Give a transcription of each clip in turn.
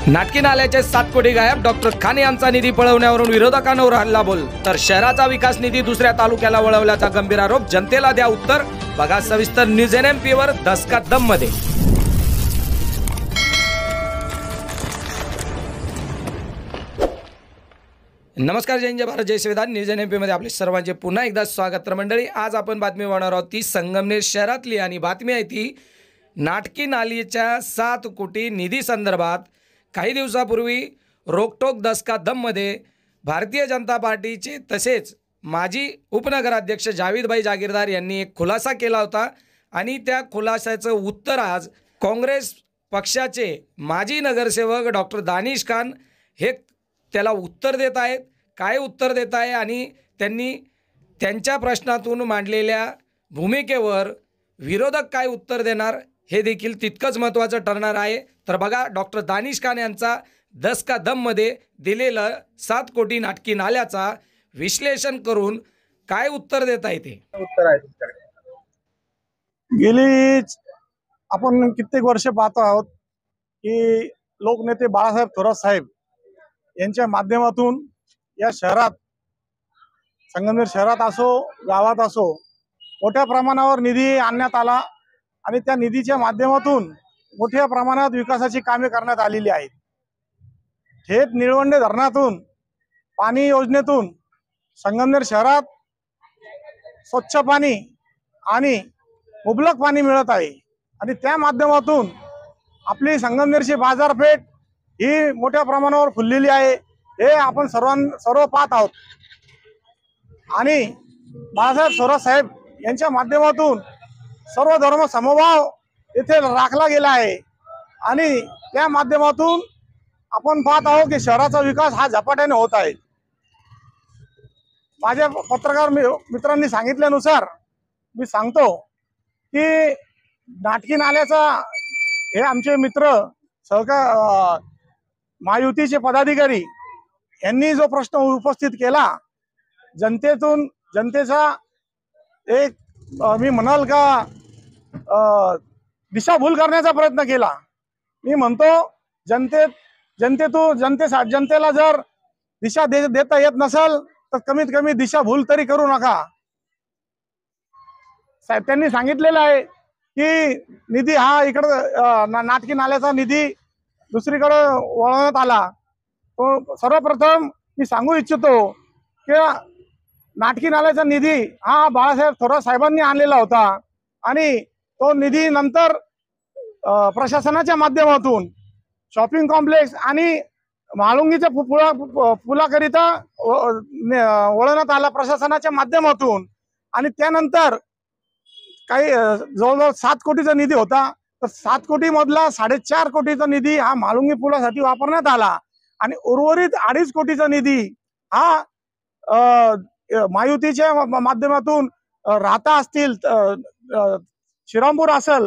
नाटकी नाल्याचे 7 कोटी गायब, डॉक्टर खान यांचा निधी पळवण्यावरून विरोधकांवर हल्लाबोल, तर शहराचा विकास निधी दुसऱ्या तालुक्याला वळवल्याचा गंभीर आरोप. जनतेला द्या उत्तर, बघा सविस्तर न्यूज NMP वर दसका दम मध्ये. नमस्कार, जय हिंद, जय भारत, जय संविधान. न्यूज NMP मध्ये आपले सर्वांचे पुन्हा एकदा स्वागत. तर मंडळी, आज आपण बातमी पाहणार आहोत ती संगमनेर शहरातली, आणि बातमी आहे ती नाटकी नालीच्या 7 कोटी निधी संदर्भात. काही दिवसापूर्वी रोकटोक दसका दममध्ये भारतीय जनता पार्टीचे तसेच माजी उपनगराध्यक्ष जावेदभाई जागीरदार यांनी एक खुलासा केला होता, आणि त्या खुलासाचं उत्तर आज काँग्रेस पक्षाचे माजी नगरसेवक डॉक्टर दानिश खान हे त्याला उत्तर देत आहेत. काय उत्तर देत आहे आणि त्यांनी त्यांच्या प्रश्नातून मांडलेल्या भूमिकेवर विरोधक काय उत्तर देणार हे देखील तितकंच महत्त्वाचं ठरणार आहे. तर बघा, डॉक्टर दानिश खान यांचा दसका दममध्ये दिलेलं 7 कोटी नाटकी नाल्याचा विश्लेषण करून काय उत्तर देता येते. उत्तर आहे गेली आपण कित्येक वर्ष पाहतो आहोत की लोकनेते बाळासाहेब थोरात साहेब यांच्या माध्यमातून या शहरात, संगमनेर शहरात असो गावात असो, मोठ्या प्रमाणावर निधी आणण्यात आला, आणि त्या निधीच्या माध्यमातून मोठ्या प्रमाणात विकासाची कामे करण्यात आलेली आहेत. थेट निळवंडे धरणातून, पाणी योजनेतून संगमनेर शहरात स्वच्छ पाणी आणि मुबलक पाणी मिळत आहे, आणि त्या माध्यमातून आपली संगमनेरची बाजारपेठ ही मोठ्या प्रमाणावर फुललेली आहे. हे आपण सर्व पाहत आहोत, आणि बाळासाहेब थोरात साहेब यांच्या माध्यमातून सर्व धर्म समभाव येथे राखला गेला आहे, आणि त्या माध्यमातून आपण पाहत आहोत की शहराचा विकास हा झपाट्याने होत आहे. माझ्या पत्रकार मित्रांनी सांगितल्यानुसार मी सांगतो की नाटकी नाल्याचा हे आमचे मित्र सहकार महायुतीचे पदाधिकारी यांनी जो प्रश्न उपस्थित केला, जनतेचा एक मी म्हणाल का दिशाभूल करण्याचा प्रयत्न केला. मी म्हणतो जनतेला जर दिशा देता येत नसेल तर कमीत कमी दिशाभूल तरी करू नका. साहेब त्यांनी सांगितलेलं आहे की निधी हा इकडं नाटकी नाल्याचा निधी दुसरीकडे वळवण्यात आला. तो सर्वप्रथम मी सांगू इच्छितो की नाटकी नाल्याचा निधी हा बाळासाहेब थोरात साहेबांनी आणलेला होता, आणि तो निधी नंतर प्रशासनाच्या माध्यमातून शॉपिंग कॉम्प्लेक्स आणि म्हाळुंगीच्या पुलाकरिता वळवण्यात आला प्रशासनाच्या माध्यमातून. आणि त्यानंतर काही जवळजवळ 7 कोटीचा निधी होता, तर 7 कोटी मधला 4.5 कोटीचा निधी हा म्हाळुंगी पुलासाठी वापरण्यात आला, आणि उर्वरित 2.5 कोटीचा निधी हा महायुतीच्या माध्यमातून राहता असतील, श्रीरामपूर असेल,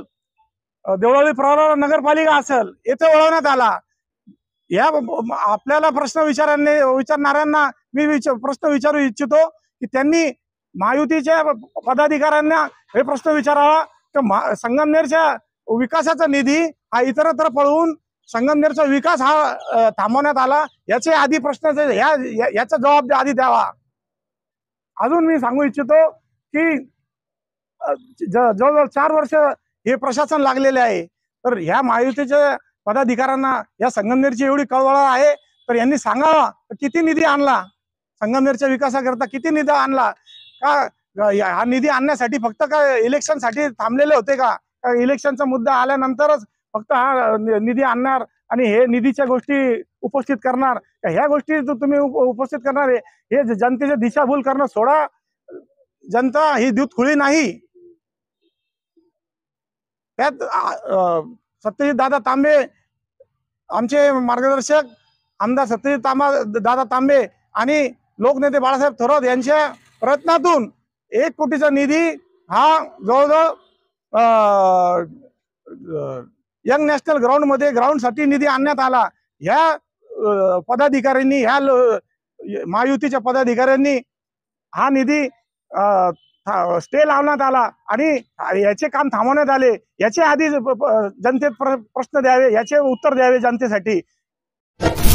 देवळाली प्रवरा नगरपालिका असेल, येथे वळवण्यात आला. या आपल्याला प्रश्न विचारणाऱ्यांना मी प्रश्न विचारू इच्छितो की त्यांनी महायुतीच्या पदाधिकाऱ्यांना हे प्रश्न विचारावा की संगमनेरच्या विकासाचा निधी हा इतरत्र पळवून संगमनेरचा विकास हा थांबवण्यात आला, याचे आधी प्रश्न याचा जबाब आधी द्यावा. अजून मी सांगू इच्छितो की जवळजवळ 4 वर्ष हे प्रशासन लागलेले आहे, तर ह्या महायुतीच्या पदाधिकाऱ्यांना या संगमनेरची एवढी कळवळ आहे, तर यांनी सांगावा किती निधी आणला, संगमनेरच्या विकासाकरता किती निधी आणला. का हा निधी आणण्यासाठी फक्त काय इलेक्शनसाठी थांबलेले होते का? इलेक्शनचा मुद्दा आल्यानंतरच फक्त हा निधी आणणार आणि हे निधीच्या गोष्टी उपस्थित करणार, ह्या गोष्टी तुम्ही उपस्थित करणार आहे? हे जनतेची दिशाभूल करणं सोडा. जनता ही दूधखुळी नाही. त्यात सत्यजित दादा तांबे, आमचे मार्गदर्शक आमदार सत्यजित दादा तांबे आणि लोकनेते बाळासाहेब थोरात यांच्या प्रयत्नातून 1 कोटीचा निधी हा जवळजवळ यंग नॅशनल ग्राउंडसाठी निधी आणण्यात आला. ह्या पदाधिकाऱ्यांनी, ह्या महायुतीच्या पदाधिकाऱ्यांनी हा निधी स्टे लावण्यात आला, आणि याचे काम थांबवण्यात आले. याचे आधी जनतेत प्रश्न द्यावे, याचे उत्तर द्यावे जनतेसाठी. आहे.